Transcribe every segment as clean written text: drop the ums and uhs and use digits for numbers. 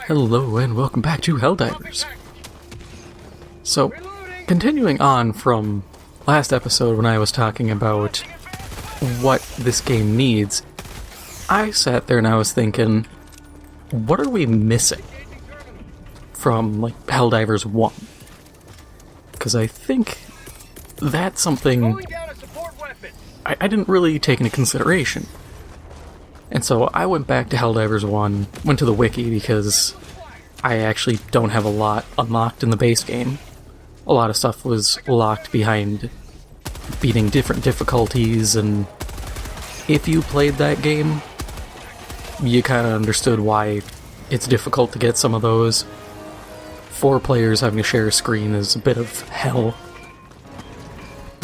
Hello and welcome back to Helldivers. So, continuing on from last episode when I was talking about what this game needs, I sat there and I was thinking, what are we missing from, like, Helldivers 1? Because I think that's something I didn't really take into consideration. And so I went back to Helldivers 1, went to the wiki because I actually don't have a lot unlocked in the base game. A lot of stuff was locked behind beating different difficulties, and if you played that game, you kind of understood why it's difficult to get some of those. 4 players having to share a screen is a bit of hell.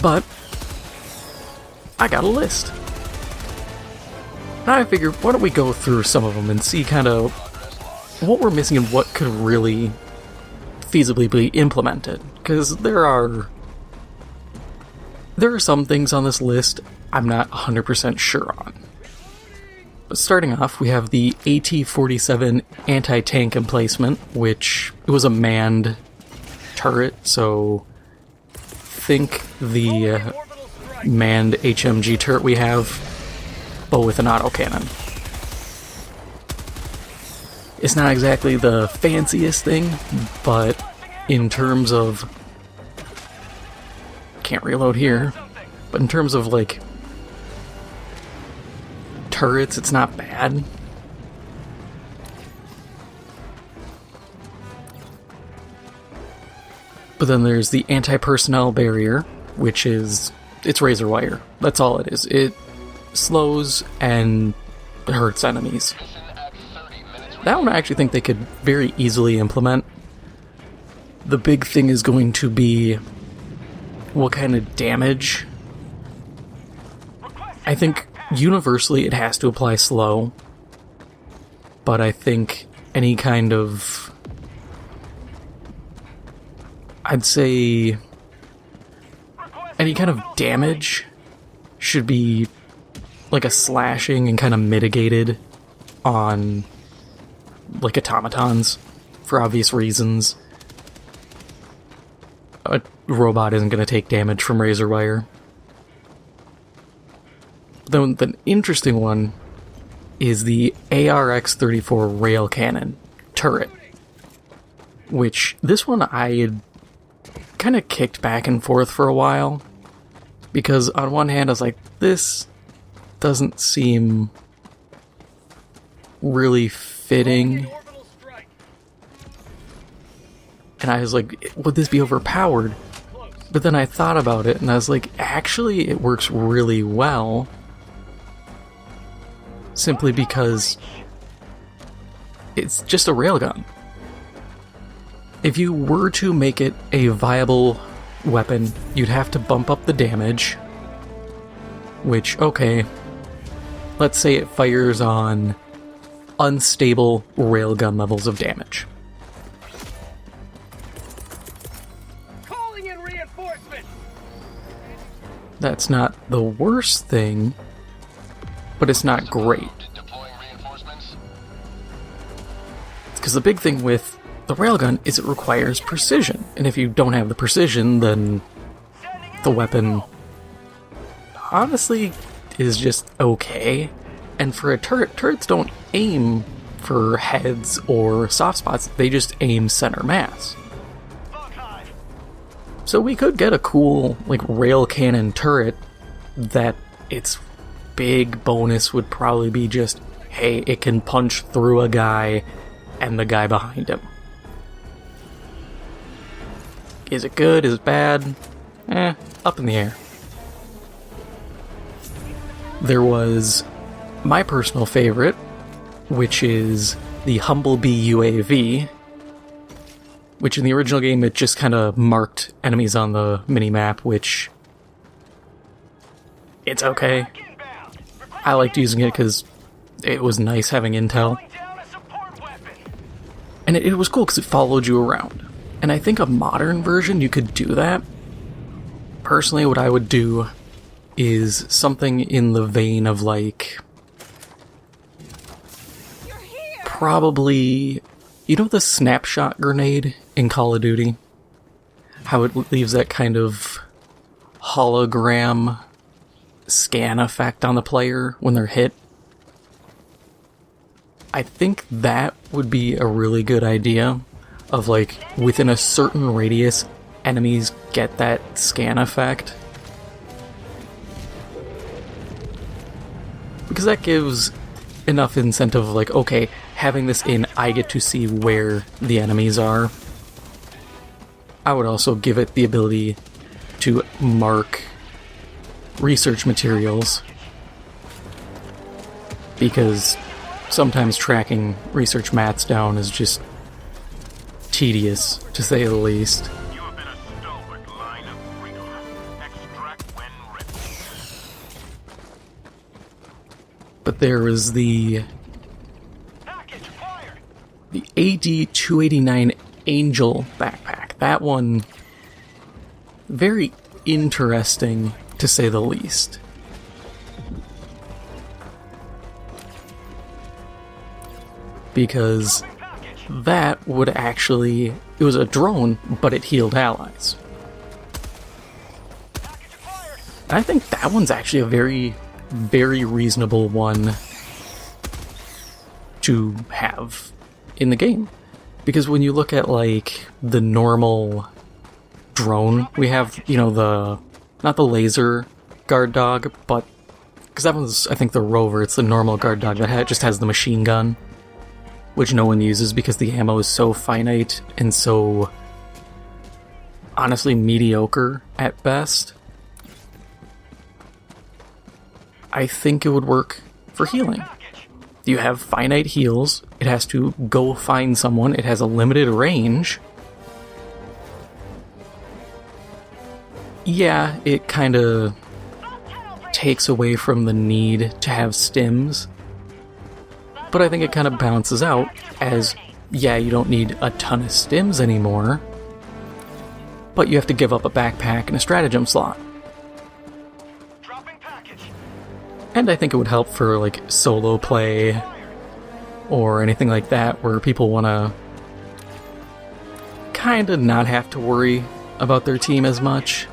But I got a list. Now I figured, why don't we go through some of them and see kind of what we're missing and what could really feasibly be implemented. Because there are some things on this list I'm not 100% sure on. But starting off, we have the AT-47 anti-tank emplacement, which it was a manned turret, so think the manned HMG turret we have, but with an autocannon. It's not exactly the fanciest thing, but in terms of... Can't reload here, but in terms of, like, turrets, it's not bad. But then there's the anti-personnel barrier, which is... it's razor wire. That's all it is. It slows and hurts enemies. That one I actually think they could very easily implement. The big thing is going to be what kind of damage. I think universally it has to apply slow, but I think any kind of... I'd say any kind of damage should be like a slashing and kind of mitigated on, like, automatons, for obvious reasons. A robot isn't going to take damage from razor wire. Then the interesting one is the ARX-34 rail cannon turret, which this one I had kind of kicked back and forth for a while, because on one hand I was like, this doesn't seem really fitting, and I was like, would this be overpowered? But then I thought about it and I was like, actually it works really well, simply because it's just a railgun. If you were to make it a viable weapon, you'd have to bump up the damage, which, okay, let's say it fires on unstable railgun levels of damage. Calling in reinforcements. That's not the worst thing, but it's not great. Because the big thing with the railgun is it requires precision, and if you don't have the precision, then the weapon honestly is just okay. And for a turret, turrets don't aim for heads or soft spots, they just aim center mass. So we could get a cool, like, rail cannon turret that its big bonus would probably be just, hey, it can punch through a guy and the guy behind him. Is it good? Is it bad? Up in the air. There was my personal favorite, which is the Humblebee UAV, which in the original game it just kind of marked enemies on the minimap, which it's okay. I liked using it because it was nice having intel. And it was cool because it followed you around. And I think a modern version you could do that. Personally, what I would do is something in the vein of, like, probably, you know, the snapshot grenade in Call of Duty? How it leaves that kind of hologram scan effect on the player when they're hit? I think that would be a really good idea of, like, within a certain radius, enemies get that scan effect. Because that gives enough incentive, like, okay, having this in, I get to see where the enemies are. I would also give it the ability to mark research materials, because sometimes tracking research mats down is just tedious, to say the least. You have been a stalwart line of freedom. Extract when ready. But there is the AD-289 Angel backpack. That one, very interesting, to say the least. Because that would actually... It was a drone, but it healed allies. I think that one's actually a very, very reasonable one to have in the game. Because when you look at, like, the normal drone, we have, you know, the... Not the laser guard dog, but... Because that one's, I think, the rover. It's the normal guard dog that just has the machine gun, which no one uses because the ammo is so finite and so, honestly, mediocre at best. I think it would work for healing. You have finite heals, it has to go find someone, it has a limited range. Yeah, it kinda takes away from the need to have stims, but I think it kind of balances out as, yeah, you don't need a ton of stims anymore, but you have to give up a backpack and a stratagem slot. And I think it would help for, like, solo play or anything like that, where people want to kind of not have to worry about their team as much.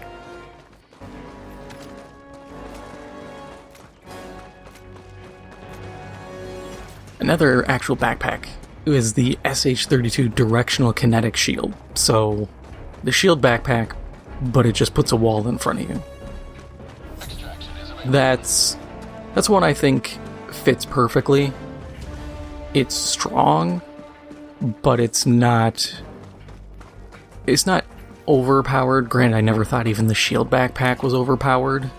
Another actual backpack is the SH-32 Directional Kinetic Shield. So, the shield backpack, but it just puts a wall in front of you. That's one I think fits perfectly. It's strong, but it's not overpowered. Granted, I never thought even the shield backpack was overpowered.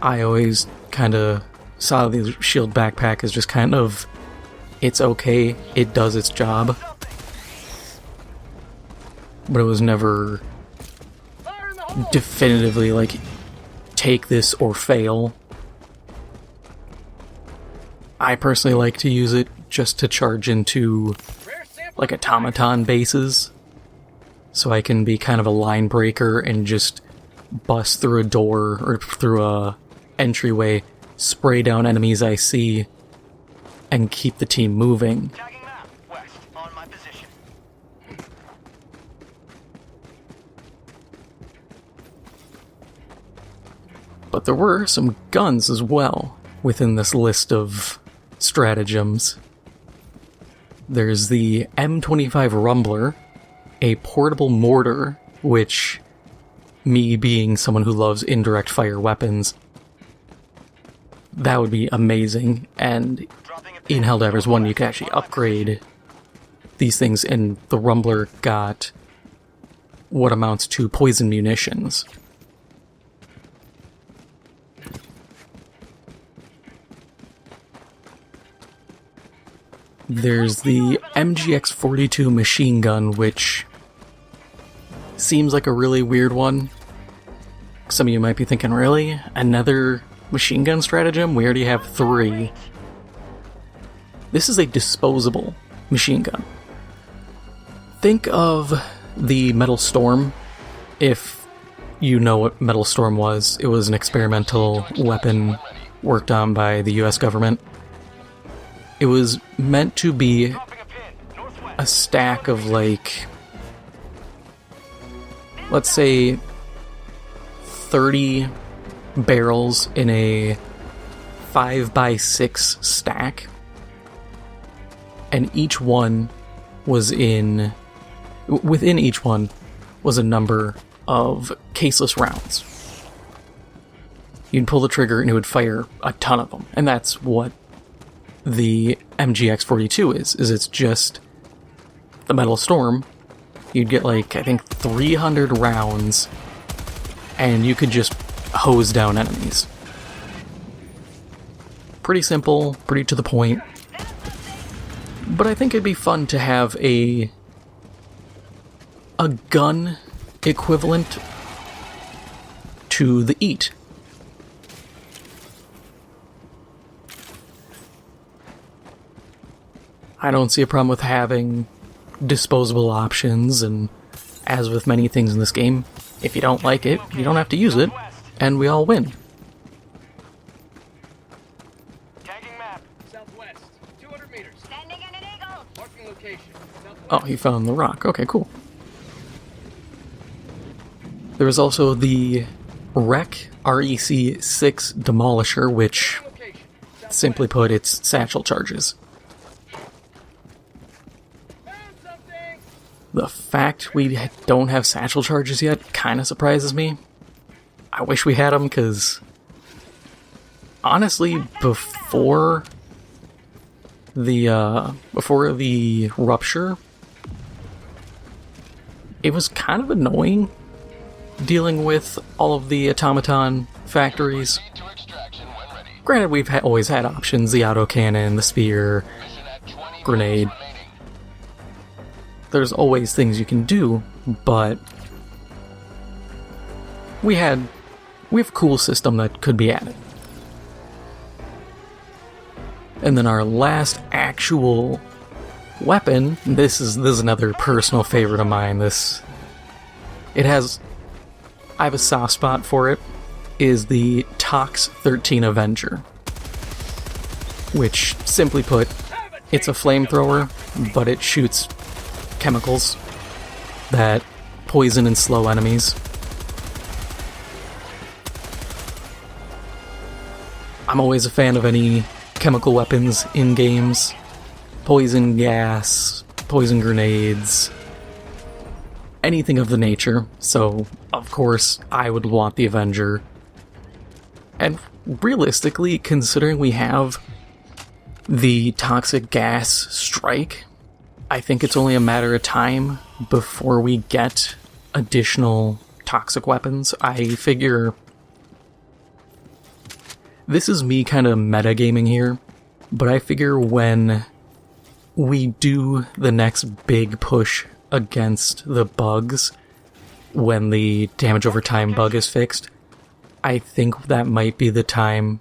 I always kind of saw the shield backpack as just kind of, it's okay, it does its job. But it was never definitively like, take this or fail. I personally like to use it just to charge into, like, automaton bases, so I can be kind of a line breaker and just bust through a door or through a entryway, spray down enemies I see, and keep the team moving. But there were some guns as well within this list of stratagems. There's the M25 Rumbler, a portable mortar, which, me being someone who loves indirect fire weapons, that would be amazing. And in Helldivers 1 you could actually upgrade these things, and the Rumbler got what amounts to poison munitions. There's the MGX-42 machine gun, which seems like a really weird one. Some of you might be thinking, really? Another machine gun stratagem? We already have 3. This is a disposable machine gun. Think of the Metal Storm, if you know what Metal Storm was. It was an experimental weapon worked on by the US government. It was meant to be a stack of, like, let's say 30 barrels in a 5x6 stack, and each one was within each one was a number of caseless rounds. You'd pull the trigger and it would fire a ton of them, and that's what the MGX-42 is it's just the Metal Storm. You'd get, like, I think 300 rounds, and you could just hose down enemies. Pretty simple, pretty to the point. But I think it'd be fun to have a gun equivalent to the EAT. I don't see a problem with having disposable options, and as with many things in this game, if you don't like it, you don't have to use it, and we all win. Tagging map. Southwest. 200 meters. Standing in an eagle. Marking location. Southwest. Oh, he found the rock. Okay, cool. There was also the Rec6 Demolisher, which, Location. simply put, it's satchel charges. Found something. The fact we don't have satchel charges yet kind of surprises me. I wish we had them, because honestly, before the rupture, it was kind of annoying dealing with all of the automaton factories. Granted, we've always had options: the autocannon, the spear, grenade. There's always things you can do, but we have a cool system that could be added. And then our last actual weapon, this is another personal favorite of mine. I have a soft spot for it, is the Tox 13 Avenger, which, simply put, it's a flamethrower, but it shoots chemicals that poison and slow enemies. I'm always a fan of any chemical weapons in games. Poison gas, poison grenades, anything of the nature. So, of course, I would want the Avenger. And realistically, considering we have the toxic gas strike, I think it's only a matter of time before we get additional toxic weapons. I figure this is me kind of metagaming here, but I figure when we do the next big push against the bugs, when the damage over time bug is fixed, I think that might be the time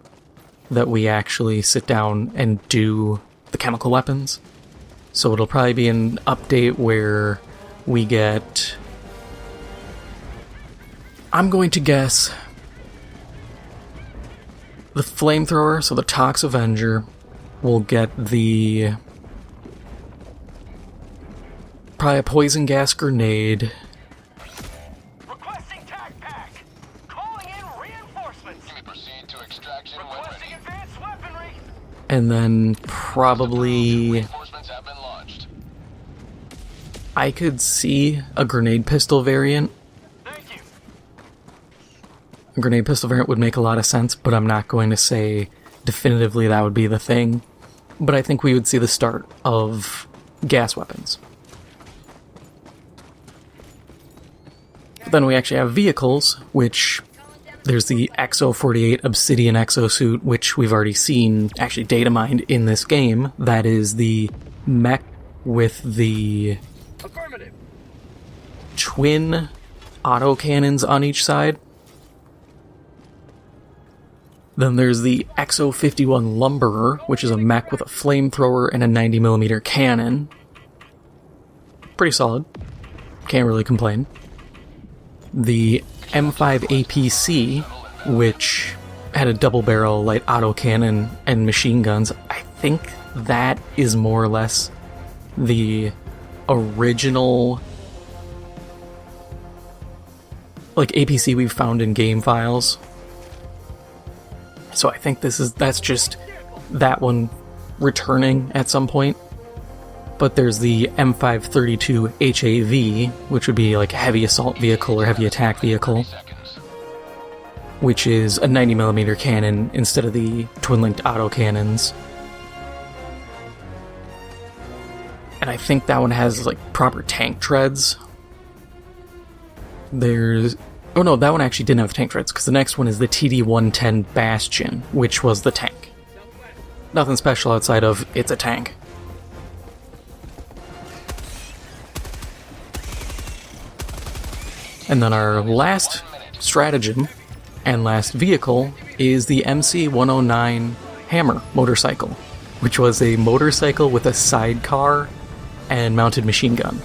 that we actually sit down and do the chemical weapons. So it'll probably be an update where we get, I'm going to guess, the flamethrower, so the Tox Avenger, will get probably a poison gas grenade. Requesting tag pack. Calling in reinforcements. Proceed to extraction when Requesting ready. advanced weaponry. And then probably Reinforcements have been launched. I could see a grenade pistol variant. Thank you. A grenade pistol variant would make a lot of sense, but I'm not going to say definitively that would be the thing. But I think we would see the start of gas weapons. Then we actually have vehicles, which there's the XO-48 Obsidian exosuit, which we've already seen actually data mined in this game. That is the mech with the Affirmative. twin autocannons on each side. Then there's the XO-51 Lumberer, which is a mech with a flamethrower and a 90mm cannon. Pretty solid. Can't really complain. The M5 APC, which had a double barrel light autocannon and machine guns. I think that is more or less the original like APC we've found in game files. So I think that's just that one returning at some point. But there's the M532 HAV, which would be like heavy assault vehicle or heavy attack vehicle, which is a 90mm cannon instead of the twin-linked auto cannons. And I think that one has like proper tank treads. Oh no, that one actually didn't have tank treads, because the next one is the TD-110 Bastion, which was the tank. Nothing special outside of it's a tank. And then our last stratagem and last vehicle is the MC-109 Hammer motorcycle, which was a motorcycle with a sidecar and mounted machine gun.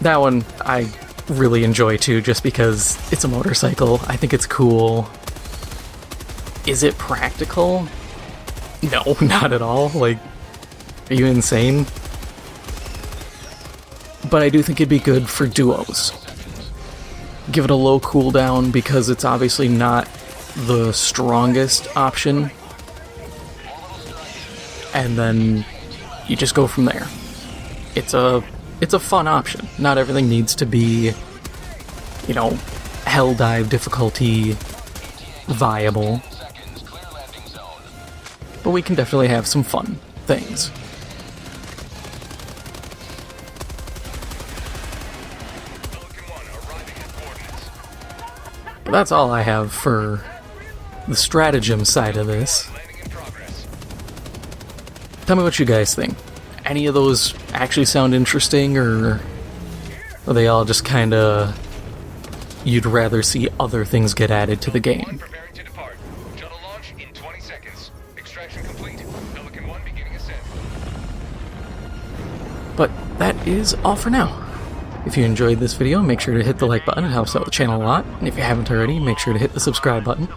That one I really enjoy too, just because it's a motorcycle. I think it's cool. Is it practical? No, not at all. Like, are you insane? But I do think it'd be good for duos. Give it a low cooldown because it's obviously not the strongest option. And then you just go from there. It's a fun option. Not everything needs to be, you know, Helldive difficulty viable. But we can definitely have some fun things. But that's all I have for the stratagem side of this. Tell me what you guys think. Any of those actually sound interesting, or are they all just kinda you'd rather see other things get added to the game? Preparing to depart. Shuttle launch in 20 seconds. Extraction complete. Pelican 1 beginning ascent. But that is all for now. If you enjoyed this video, make sure to hit the like button, it helps out the channel a lot. And if you haven't already, make sure to hit the subscribe button.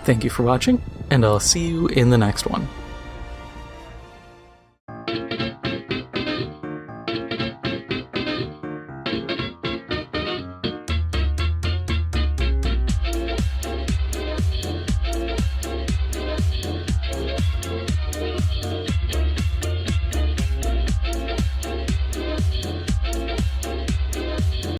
Thank you for watching, and I'll see you in the next one.